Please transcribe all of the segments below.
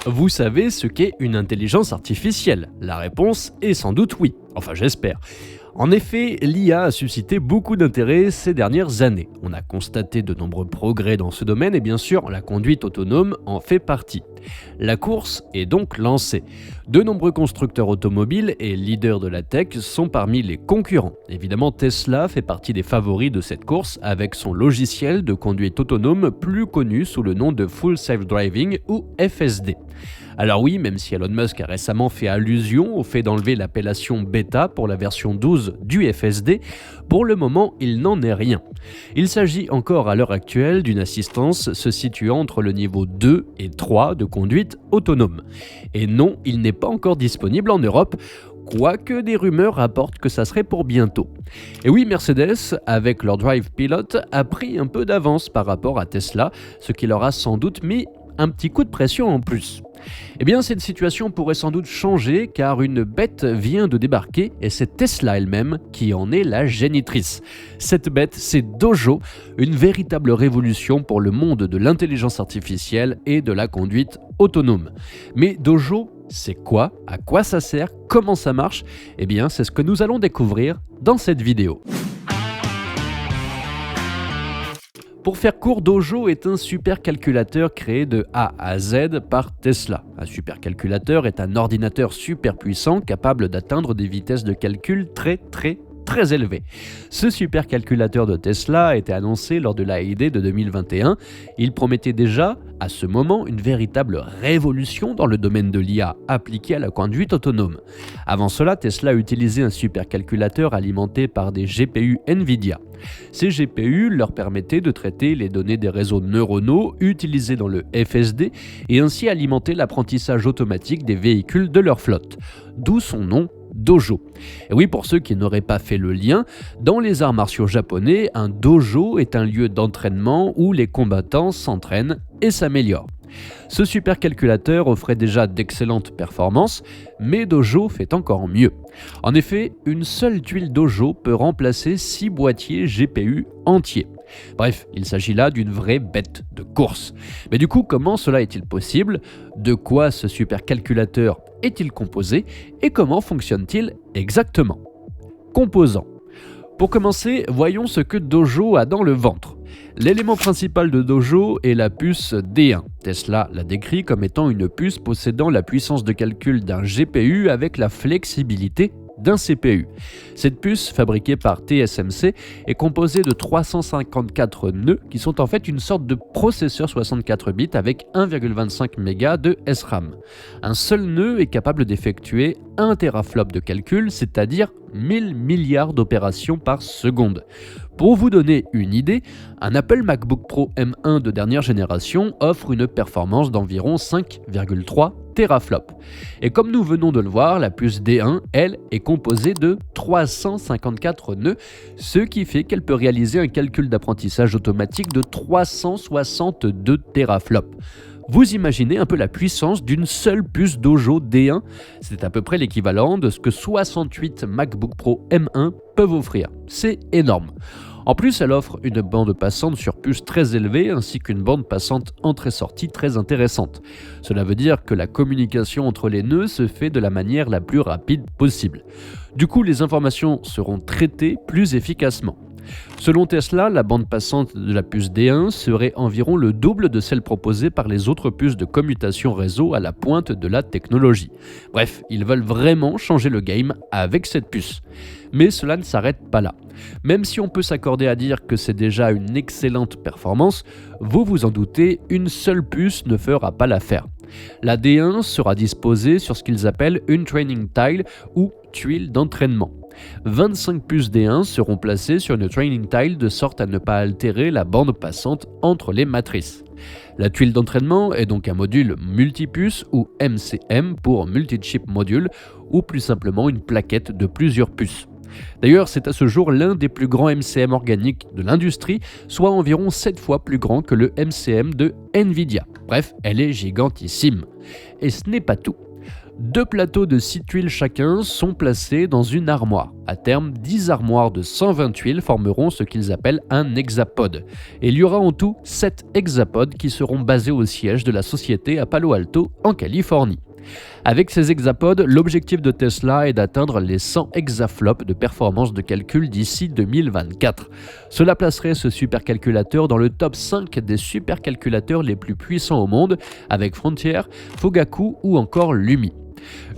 Vous savez ce qu'est une intelligence artificielle? La réponse est sans doute oui. Enfin, j'espère. En effet, l'IA a suscité beaucoup d'intérêt ces dernières années. On a constaté de nombreux progrès dans ce domaine et bien sûr, la conduite autonome en fait partie. La course est donc lancée. De nombreux constructeurs automobiles et leaders de la tech sont parmi les concurrents. Évidemment, Tesla fait partie des favoris de cette course avec son logiciel de conduite autonome plus connu sous le nom de Full Self Driving ou FSD. Alors oui, même si Elon Musk a récemment fait allusion au fait d'enlever l'appellation bêta pour la version 12 du FSD, pour le moment, il n'en est rien. Il s'agit encore à l'heure actuelle d'une assistance se situant entre le niveau 2 et 3 de conduite autonome. Et non, il n'est pas encore disponible en Europe, quoique des rumeurs rapportent que ça serait pour bientôt. Et oui, Mercedes, avec leur Drive Pilot, a pris un peu d'avance par rapport à Tesla, ce qui leur a sans doute mis un petit coup de pression en plus. Eh bien, cette situation pourrait sans doute changer car une bête vient de débarquer et c'est Tesla elle-même qui en est la génitrice. Cette bête, c'est Dojo, une véritable révolution pour le monde de l'intelligence artificielle et de la conduite autonome. Mais Dojo, c'est quoi? À quoi ça sert? Comment ça marche? Eh bien, c'est ce que nous allons découvrir dans cette vidéo. Pour faire court, Dojo est un supercalculateur créé de A à Z par Tesla. Un supercalculateur est un ordinateur super puissant capable d'atteindre des vitesses de calcul très élevées. Ce supercalculateur de Tesla a été annoncé lors de la I.D. de 2021. Il promettait déjà, à ce moment, une véritable révolution dans le domaine de l'IA appliquée à la conduite autonome. Avant cela, Tesla utilisait un supercalculateur alimenté par des GPU NVIDIA. Ces GPU leur permettaient de traiter les données des réseaux neuronaux utilisés dans le FSD et ainsi alimenter l'apprentissage automatique des véhicules de leur flotte. D'où son nom, Dojo. Et oui, pour ceux qui n'auraient pas fait le lien, dans les arts martiaux japonais, un dojo est un lieu d'entraînement où les combattants s'entraînent et s'améliorent. Ce supercalculateur offrait déjà d'excellentes performances, mais Dojo fait encore mieux. En effet, une seule tuile Dojo peut remplacer 6 boîtiers GPU entiers. Bref, il s'agit là d'une vraie bête de course. Mais du coup, comment cela est-il possible? De quoi ce supercalculateur est-il composé? Et comment fonctionne-t-il exactement? Composants. Pour commencer, voyons ce que Dojo a dans le ventre. L'élément principal de Dojo est la puce D1. Tesla l'a décrit comme étant une puce possédant la puissance de calcul d'un GPU avec la flexibilité d'un CPU. Cette puce, fabriquée par TSMC, est composée de 354 nœuds qui sont en fait une sorte de processeur 64 bits avec 1,25 MB de SRAM. Un seul nœud est capable d'effectuer 1 teraflop de calcul, c'est-à-dire 1000 milliards d'opérations par seconde. Pour vous donner une idée, un Apple MacBook Pro M1 de dernière génération offre une performance d'environ 5,3 teraflops. Et comme nous venons de le voir, la puce D1, elle, est composée de 354 nœuds, ce qui fait qu'elle peut réaliser un calcul d'apprentissage automatique de 362 teraflops. Vous imaginez un peu la puissance d'une seule puce Dojo D1? C'est à peu près l'équivalent de ce que 68 MacBook Pro M1 peuvent offrir. C'est énorme. En plus, elle offre une bande passante sur puce très élevée ainsi qu'une bande passante entrée-sortie très intéressante. Cela veut dire que la communication entre les nœuds se fait de la manière la plus rapide possible. Du coup, les informations seront traitées plus efficacement. Selon Tesla, la bande passante de la puce D1 serait environ le double de celle proposée par les autres puces de commutation réseau à la pointe de la technologie. Bref, ils veulent vraiment changer le game avec cette puce. Mais cela ne s'arrête pas là. Même si on peut s'accorder à dire que c'est déjà une excellente performance, vous vous en doutez, une seule puce ne fera pas l'affaire. La D1 sera disposée sur ce qu'ils appellent une training tile ou tuile d'entraînement. 25 puces D1 seront placées sur une training tile de sorte à ne pas altérer la bande passante entre les matrices. La tuile d'entraînement est donc un module multipuce ou MCM pour multi-chip module ou plus simplement une plaquette de plusieurs puces. D'ailleurs, c'est à ce jour l'un des plus grands MCM organiques de l'industrie, soit environ 7 fois plus grand que le MCM de Nvidia. Bref, elle est gigantissime. Et ce n'est pas tout. 2 plateaux de 6 tuiles chacun sont placés dans une armoire. À terme, 10 armoires de 120 tuiles formeront ce qu'ils appellent un hexapode. Et il y aura en tout 7 hexapodes qui seront basés au siège de la société à Palo Alto, en Californie. Avec ces hexapodes, l'objectif de Tesla est d'atteindre les 100 hexaflops de performance de calcul d'ici 2024. Cela placerait ce supercalculateur dans le top 5 des supercalculateurs les plus puissants au monde, avec Frontier, Fugaku ou encore Lumi.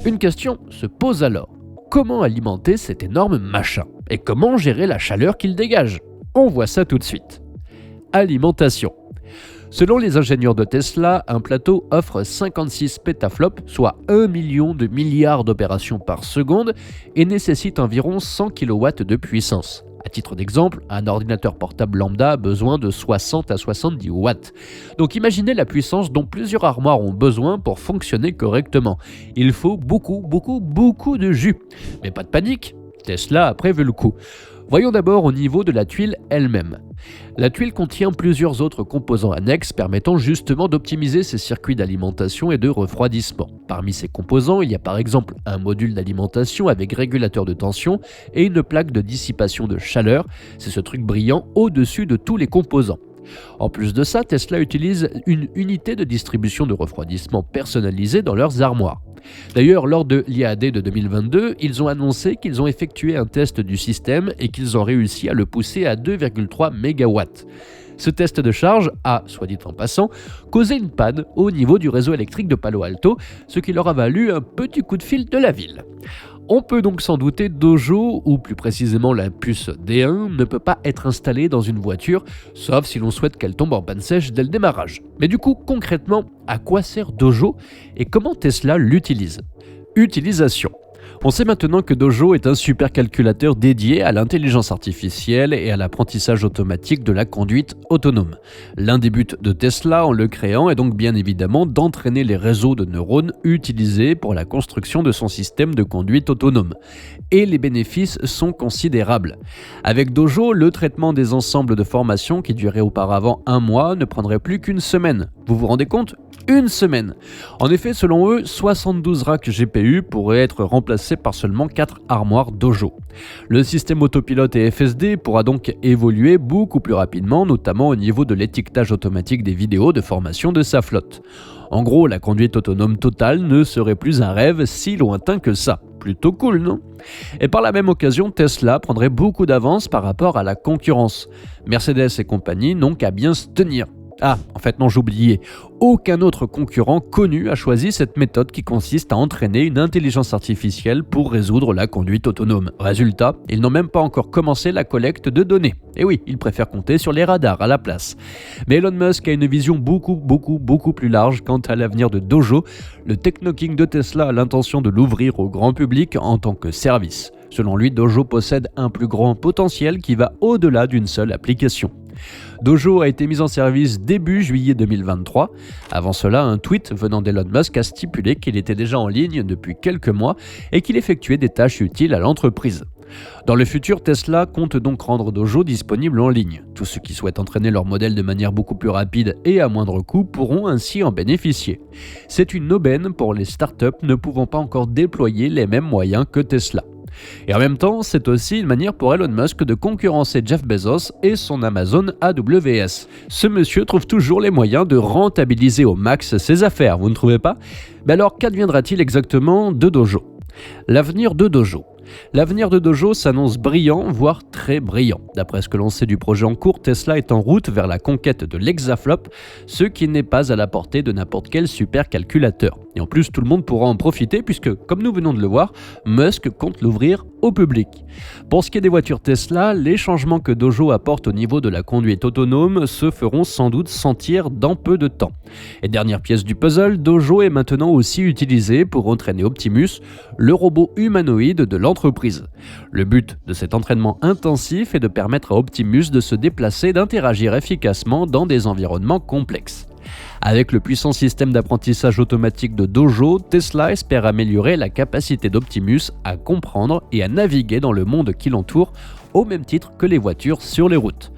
Une question se pose alors. Comment alimenter cet énorme machin? Et comment gérer la chaleur qu'il dégage? On voit ça tout de suite. Alimentation. Selon les ingénieurs de Tesla, un plateau offre 56 pétaflops, soit 1 million de milliards d'opérations par seconde, et nécessite environ 100 kW de puissance. À titre d'exemple, un ordinateur portable lambda a besoin de 60 à 70 watts. Donc imaginez la puissance dont plusieurs armoires ont besoin pour fonctionner correctement. Il faut beaucoup de jus. Mais pas de panique, Tesla a prévu le coup. Voyons d'abord au niveau de la tuile elle-même. La tuile contient plusieurs autres composants annexes permettant justement d'optimiser ses circuits d'alimentation et de refroidissement. Parmi ces composants, il y a par exemple un module d'alimentation avec régulateur de tension et une plaque de dissipation de chaleur, c'est ce truc brillant au-dessus de tous les composants. En plus de ça, Tesla utilise une unité de distribution de refroidissement personnalisée dans leurs armoires. D'ailleurs, lors de l'IAD de 2022, ils ont annoncé qu'ils ont effectué un test du système et qu'ils ont réussi à le pousser à 2,3 MW. Ce test de charge a, soit dit en passant, causé une panne au niveau du réseau électrique de Palo Alto, ce qui leur a valu un petit coup de fil de la ville. On peut donc s'en douter, Dojo, ou plus précisément la puce D1, ne peut pas être installée dans une voiture, sauf si l'on souhaite qu'elle tombe en panne sèche dès le démarrage. Mais du coup, concrètement, à quoi sert Dojo et comment Tesla l'utilise? Utilisation. On sait maintenant que Dojo est un supercalculateur dédié à l'intelligence artificielle et à l'apprentissage automatique de la conduite autonome. L'un des buts de Tesla en le créant est donc bien évidemment d'entraîner les réseaux de neurones utilisés pour la construction de son système de conduite autonome. Et les bénéfices sont considérables. Avec Dojo, le traitement des ensembles de formations qui duraient auparavant 1 mois ne prendrait plus qu'une semaine. Vous vous rendez compte? Une semaine. En effet, selon eux, 72 racks GPU pourraient être remplacés par seulement 4 armoires Dojo. Le système autopilote et FSD pourra donc évoluer beaucoup plus rapidement, notamment au niveau de l'étiquetage automatique des vidéos de formation de sa flotte. En gros, la conduite autonome totale ne serait plus un rêve si lointain que ça. Plutôt cool, non? Et par la même occasion, Tesla prendrait beaucoup d'avance par rapport à la concurrence. Mercedes et compagnie n'ont qu'à bien se tenir. Ah, en fait non, j'oubliais. Aucun autre concurrent connu a choisi cette méthode qui consiste à entraîner une intelligence artificielle pour résoudre la conduite autonome. Résultat, ils n'ont même pas encore commencé la collecte de données. Et oui, ils préfèrent compter sur les radars à la place. Mais Elon Musk a une vision beaucoup plus large quant à l'avenir de Dojo. Le Techno-King de Tesla a l'intention de l'ouvrir au grand public en tant que service. Selon lui, Dojo possède un plus grand potentiel qui va au-delà d'une seule application. Dojo a été mis en service début juillet 2023. Avant cela, un tweet venant d'Elon Musk a stipulé qu'il était déjà en ligne depuis quelques mois et qu'il effectuait des tâches utiles à l'entreprise. Dans le futur, Tesla compte donc rendre Dojo disponible en ligne. Tous ceux qui souhaitent entraîner leur modèle de manière beaucoup plus rapide et à moindre coût pourront ainsi en bénéficier. C'est une aubaine pour les startups ne pouvant pas encore déployer les mêmes moyens que Tesla. Et en même temps, c'est aussi une manière pour Elon Musk de concurrencer Jeff Bezos et son Amazon AWS. Ce monsieur trouve toujours les moyens de rentabiliser au max ses affaires, vous ne trouvez pas? Mais alors, qu'adviendra-t-il exactement de Dojo? L'avenir de Dojo. L'avenir de Dojo s'annonce brillant, voire très brillant. D'après ce que l'on sait du projet en cours, Tesla est en route vers la conquête de l'hexaflop, ce qui n'est pas à la portée de n'importe quel supercalculateur. Et en plus, tout le monde pourra en profiter puisque, comme nous venons de le voir, Musk compte l'ouvrir au public. Pour ce qui est des voitures Tesla, les changements que Dojo apporte au niveau de la conduite autonome se feront sans doute sentir dans peu de temps. Et dernière pièce du puzzle, Dojo est maintenant aussi utilisé pour entraîner Optimus, le robot humanoïde de l'entreprise. Le but de cet entraînement intensif est de permettre à Optimus de se déplacer et d'interagir efficacement dans des environnements complexes. Avec le puissant système d'apprentissage automatique de Dojo, Tesla espère améliorer la capacité d'Optimus à comprendre et à naviguer dans le monde qui l'entoure, au même titre que les voitures sur les routes.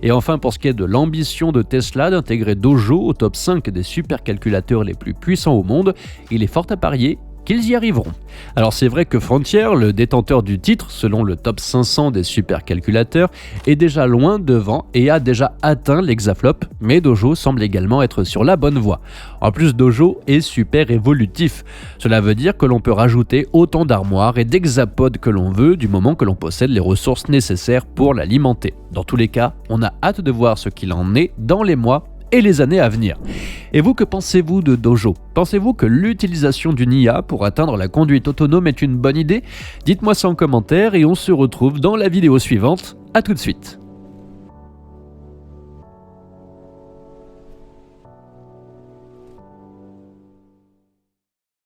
Et enfin, pour ce qui est de l'ambition de Tesla d'intégrer Dojo au top 5 des supercalculateurs les plus puissants au monde, il est fort à parier qu'ils y arriveront. Alors c'est vrai que Frontier, le détenteur du titre selon le top 500 des supercalculateurs, est déjà loin devant et a déjà atteint l'hexaflop, mais Dojo semble également être sur la bonne voie. En plus, Dojo est super évolutif. Cela veut dire que l'on peut rajouter autant d'armoires et d'hexapodes que l'on veut du moment que l'on possède les ressources nécessaires pour l'alimenter. Dans tous les cas, on a hâte de voir ce qu'il en est dans les mois et les années à venir. Et vous, que pensez-vous de Dojo ? Pensez-vous que l'utilisation d'une IA pour atteindre la conduite autonome est une bonne idée ? Dites-moi ça en commentaire et on se retrouve dans la vidéo suivante. À tout de suite.